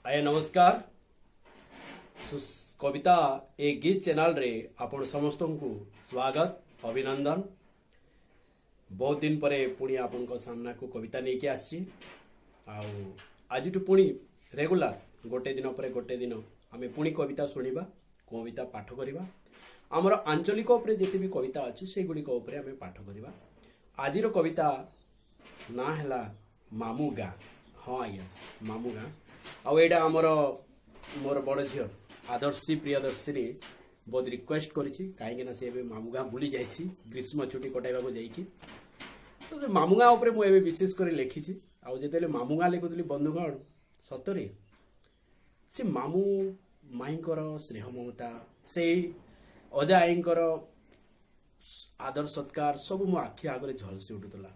आया नमस्कार। कविता ए गीत चैनल रे आपण समस्त को स्वागत अभिनंदन। बहुत दिन पर पुणी आपण को सामना को कविता नहीं के आसी आज पुणी रेगुलर गोटे दिन पर गोटे दिन आम पुणी कविता शुणा कविता पाठ करवा आमर आंचलिक उपरे जिते भी कविता अच्छी से गुड़िक आम पाठ करवा। आज कविता ना है मामू गाँ। हाँ आज्ञा मामू गाँ आईटा आमर मोर बड़ झी आदर्शी प्रियदर्शिनी बहुत रिक्वेस्ट कहीं सी मामू गाँ बुली जाइए ग्रीष्म छुट्टी कटाइबा जाइए तो मामू गाँ उपर मुझे विशेष कर लिखी आते मामू गाँ लिखुली बंधुगण सतरे से मामू माईंकर स्नेह ममता से अजा आईंकर आदर सत्कार सब मो आखि आगे झलसी उठुला।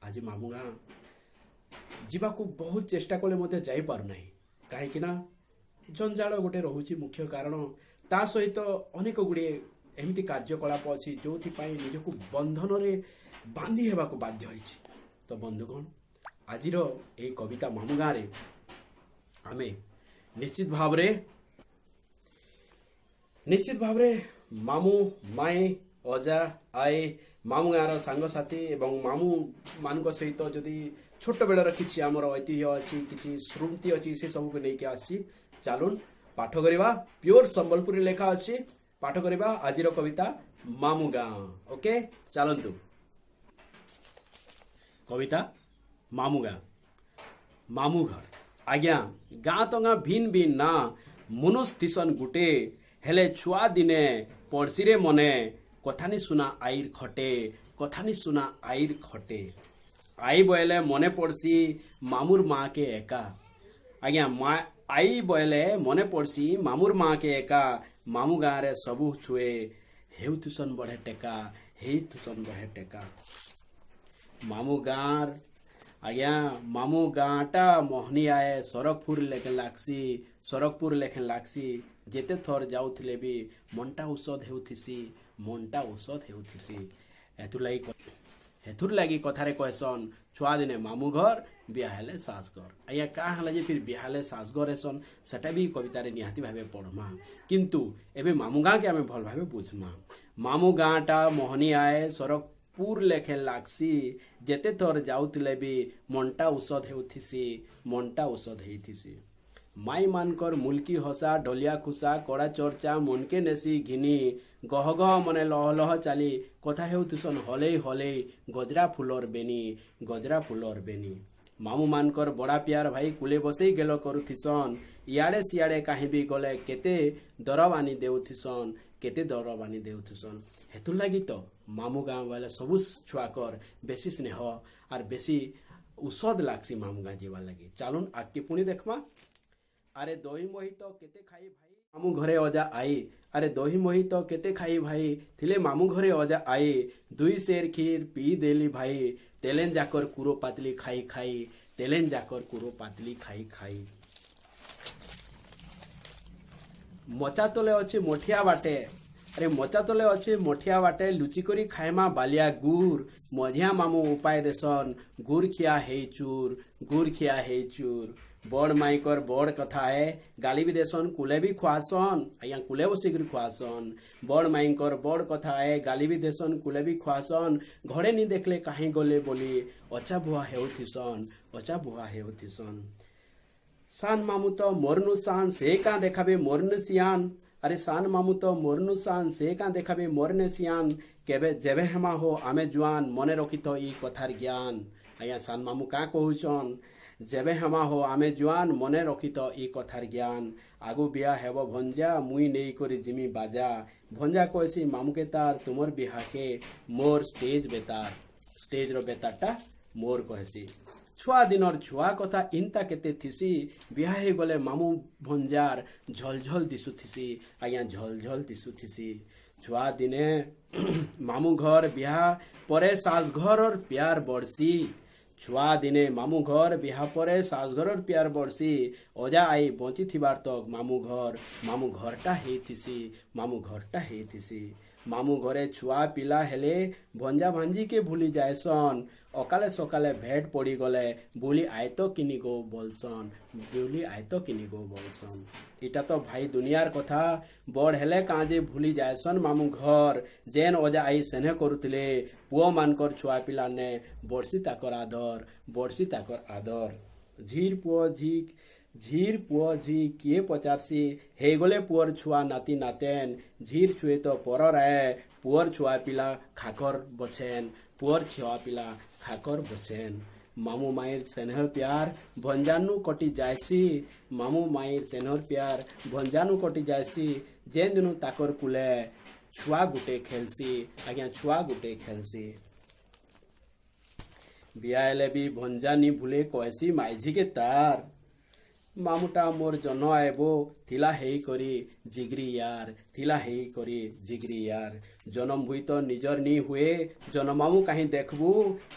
आज मामू गाँ जीवाकू बहुत चेष्टा कले मते जाई पारु नाही कहीं जंजाल गोटे रोचे मुख्य कारण ता सहित अनेक गुड़े एमती कार्यकलाप अच्छी जो निजक बंधन रे बांधी हेबा को बाध्य होइछि। तो बंधुगण आज ये कविता मामू गाँ रे आमे निश्चित भाव रे मामू माए अजा आए मामू गाँव सांगसाथी एवं मामू मान सहित जदि छोट बेलर किसी आमर ऐतिह्य अच्छी किसी स्मृति अच्छी से सब को लेकिन आसी चलुन पाठ करवा। प्योर संबलपुरी लेखा अच्छी पाठ करवा आज कविता मामू गाँ। ओके चलतु कविता मामू गाँ। मामू घर आज्ञा गाँ तो गाँ भिन्न भिन्न ना मनुष्य टीसन गुटे हेले छुआ दिने पड़सी रे मने कथानी सुना आईर खटे कथानी सुना आईर खटे आई बोले मने पड़सी मामुर माँ के एका। आज्ञा आई बोले मने पड़सी मामुर माँ के एका मामू गाँ रे सबू छुए हेउ तुसन बढ़े टेका हे तुसन बढ़े टेका। मामू गाँ आज्ञा मामू गाँटा मोहनी आए सरकपुर लेखें लागसी जेते थर जाउथिले भी मनटा औषध हेउथिसी हेतुर लगी कथारे कहसन छुआ दिने मामू घर बियाहेले सास घर। आज्ञा का हला जे फिर बियाहेले सास घर हेसन सेटा भी कवितारे निहाती भावे पढ़मा किंतु एबे मामू गाँ के आमे भल भावे बुझमा। मामू गाँटा मोहनी आए सरकपुर लेखें लागसी जेते थर जाउथिले भी मनटा औषध हेउथिसी। माई मानकर मुल्की हसा डलिया खुसा कड़ा चर्चा मनके नेसी घिनी गह गह मने लह लह चाली कथा हेउथुसन हले हले गजरा फुलर बेनी। मामू मानकर बड़ा प्यार भाई कुले बसई गेल करुथिसन इयाड़े सियाड़े कहीं भी गले केते दरबानी देउथिसन हेतु लगी तो मामू गाँ वाले सबू छुआकर बेसी स्नेह और बेसी औषध लागसी मामू गाँ जीवा लगी। चलुन आगे पुणी देखमा। अरे दही मोही तो केते खाई भाई मामू घरे अजा आई अरे दही मोही तो केते खाई भाई थिले मामू घरे अजा आई दुई सेर खीर पी देली भाई तेलेन जाकर कुरो पातली खाई। मचा तले अच्छे मोठिया बाटे अरे मचा तले अच्छे मोठिया बाटे लुचि करी खाएमा बालिया गुर मझिया मामू उपाय देसन गुर खिया हे चूर। बड़ माइकर बड़ कथा है गाली भी देसन कुले भी खुआसन आज्ञा कुले बसिकर खुआसन। बड़ माइकर बड़ कथा है गाली भी देसन कुले भी खुआसन घरे नहीं देखले कहीं गले बोली अचा बुआ हेउथिसन। सान मामू तो मोरनु सान से का देखाबे मोरनु सियान अरे सान मामू तो मोरनु सान से का देखाबे मोरने सियान केबे जेबे हेमा हो आमे जुआन मने रखी तो ई कथार ज्ञान। आज्ञा सान मामू का कहूछन जेबे हेमा हो आमे जुआन मने रखी तो ई कथार ज्ञान आगु बिया हेब भंजा मुई नेई करी जिमी बाजा भंजा कहसी मामू के तार तुमर बिहा के मोर स्टेज रो बेतारटा मोर कहसी। छुआ दिनर छुआ कथा इंता केते थिसी बिहा हे गले मामू भंजार झलझल दिसुथिसी आज्ञा झलझल दिसुथिसी। छुआ दिने मामू घर बिहा परे सास घर और प्यार बरसी छुआ दिने मामू घर बिहा परे सास घर और प्यार बरसी अजा आई बंची थिबार तक मामू घरटा हेथिसी मामू घरे छुआ पिला हेले भंजा भांजी के भूली जाएसन अकाले सकाले भेट पड़ी गले बुली आयतो किनी गो बोलसन बुली आयतो किनी गो बोलसन इटा तो भाई दुनियार कथा बड़ हेले काजे भूली जाएसन मामू घर जेन अजा आई सेने करुतिले पुओ मानकर छुआ पिला ने बड़सी ताकर आदर झीर पुओ झी किए पचारसी हे गले पुअर छुआ नाती नातेन झीर छुए तो पर राय पुअर छुआ पिला खाकर बछेन पुअर छुआ पिला खाकर बछेन मामू मायर सेनहर प्यार भंजानु कटी जायसी मामू मायर सेनहर प्यार भंजानु कटी जायसी जेन दिनु ताकर कुले छुआ गुटे खेलसी आज्ञा छुआ गुटे खेलसी बिया हेले भी भंजानी भूले कहसी माइझी के तार मामुटा मोर जन आएबो थिला हेई करी जिगरी यार जन्म हुई तो निजर नी हुए जन्म मामू कहीं देखबू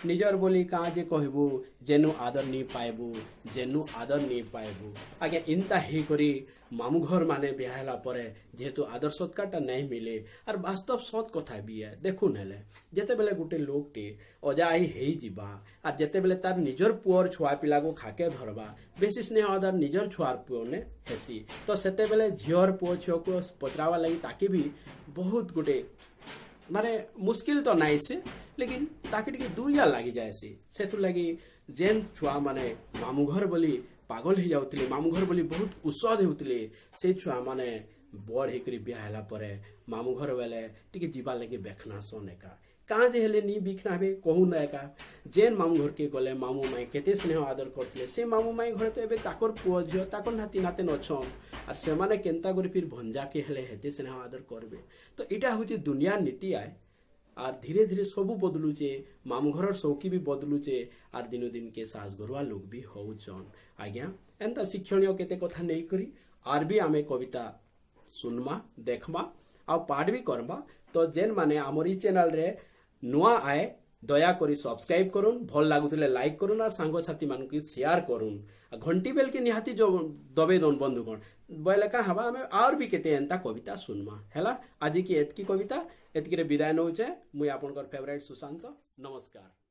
निजर बोली कहाँ जे कहबू जेनु आदर नी पाएबू आगे इनता हेई करी मामू घर माने बिहाला परे जेहेतु आदर सत्कारटा नहीं मिले और वास्तव सत कथा भी है देखु नेले जेते बेले गुटे लोकटे अजा आई हेई जीवा और जेते बेले तार निजर पुअर छुआ पिला को खाके धरबा बेसी स्नेह आदर निजर छुआर पुओ ने हेसी तो सेते बेले झियर पुओ छुआ को पचरावा लगी ताकि भी बहुत गुटे माने मुश्किल तो नहीं से लेकिन ताकि टिके दूरिया लगी जाए से लगी जेन छुआ माने मामू घर बोली पागल हो जाउतिले मामू घर बोली बहुत उत्साह होउतिले से छुआ माने बड़ हेकरी बियाहला परे मामू घर बेले टिके जीवा लगे बेखना सोने का कहाँ जे हेले नी बिखना हबे कहू ना का जेन मामू घर के गले मामू माई केते स्नेह आदर करथिले से मामू माई घर तो एबे ताकर पुओ झियो ताकर नाती नाते नछन और से माने केनता करी फिर भंजा के हेले हेते स्नेह आदर करबे तो इटा होची दुनिया नीति आए और धीरे धीरे सबू बदलुचे मामू घर सौकी भी बदलुचे और दिनो दिन के सास घरुआ लोग भी होउछन आज्ञा एंता शिक्षणीय केते कथा नहीं करी आर भी आमे कविता सुनमा देखमा आ पाठ भी करबा तो जेन माने आमर ई चैनल रे नुआ आए दया करी सब्सक्राइब करुन भल लागुतिले लाइक करुन और सांग साथी मान की शेयर करुन घंटी बेल के निहाती जो दबे दोन बंधुगण बोले का हवा हमें और भी केते एंता कविता सुनमा हैला आज की एतकी कविता एतकी रे विदाय नउचे मुई आपनकर फेवरेट सुशांत नमस्कार।